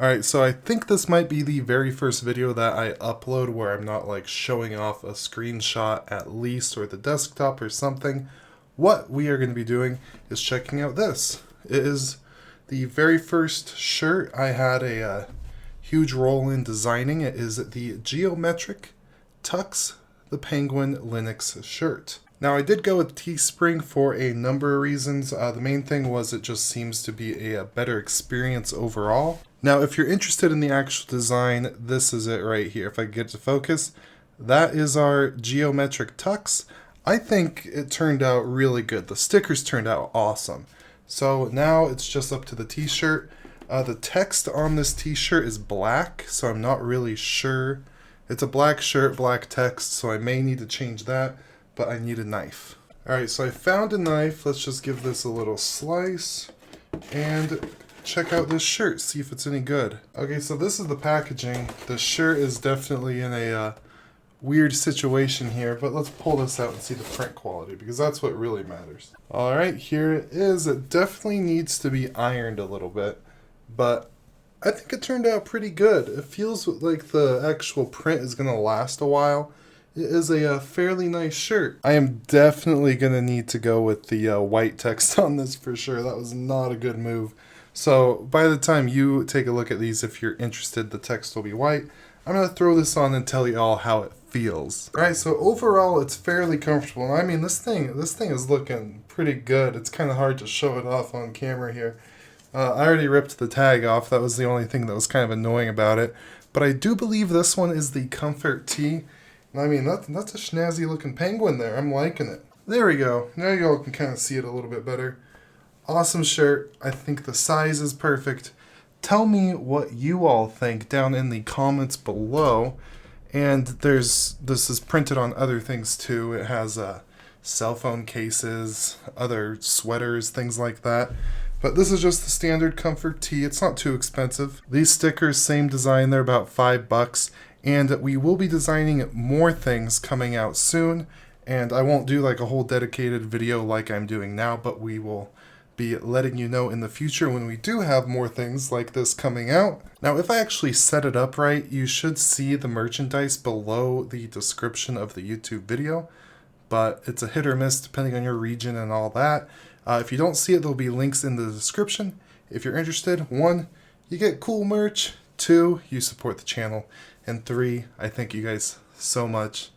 Alright, so I think this might be the very first video that I upload where I'm not like showing off a screenshot at least or the desktop or something. What we are going to be doing is checking out this. It is the very first shirt I had a huge role in designing. It is the Geometric TUX the Penguin Linux shirt. Now I did go with Teespring for a number of reasons. The main thing was it just seems to be a better experience overall. Now if you're interested in the actual design, this is it right here. If I get to focus, that is our Geometric Tux. I think it turned out really good. The stickers turned out awesome. So now it's just up to the t-shirt. The text on this t-shirt is black, so I'm not really sure. It's a black shirt, black text, so I may need to change that, but I need a knife. Alright, so I found a knife. Let's just give this a little slice and check out this shirt, see if it's any good. Okay, so this is the packaging. The shirt is definitely in a weird situation here, but let's pull this out and see the print quality because that's what really matters. Alright, here it is. It definitely needs to be ironed a little bit, but I think it turned out pretty good. It feels like the actual print is going to last a while. It is a fairly nice shirt. I am definitely going to need to go with the white text on this for sure. That was not a good move. So by the time you take a look at these, if you're interested, the text will be white. I'm going to throw this on and tell you all how it feels. Alright, so overall it's fairly comfortable. I mean, this thing is looking pretty good. It's kind of hard to show it off on camera here. I already ripped the tag off. That was the only thing that was kind of annoying about it. But I do believe this one is the Comfort Tee. I mean, that's a snazzy looking penguin there. I'm liking it. There we go. Now you all can kind of see it a little bit better. Awesome shirt. I think the size is perfect. Tell me what you all think down in the comments below. And this is printed on other things too. It has cell phone cases, other sweaters, things like that. But this is just the standard Comfort Tee. It's not too expensive. These stickers, same design, they're about $5. And we will be designing more things coming out soon. And I won't do like a whole dedicated video like I'm doing now, but we will be letting you know in the future when we do have more things like this coming out. Now, if I actually set it up right, you should see the merchandise below the description of the YouTube video. But it's a hit or miss depending on your region and all that. If you don't see it, there'll be links in the description. If you're interested, 1, you get cool merch. 2, you support the channel. And 3, I thank you guys so much.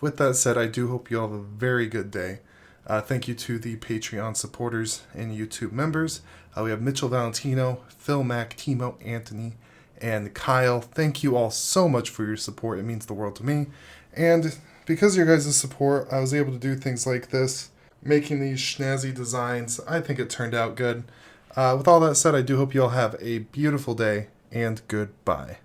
With that said, I do hope you all have a very good day. Thank you to the Patreon supporters and YouTube members. We have Mitchell Valentino, Phil Mack, Timo, Anthony, and Kyle. Thank you all so much for your support. It means the world to me. And because of your guys' support, I was able to do things like this, making these snazzy designs. I think it turned out good. With all that said, I do hope you all have a beautiful day, and goodbye.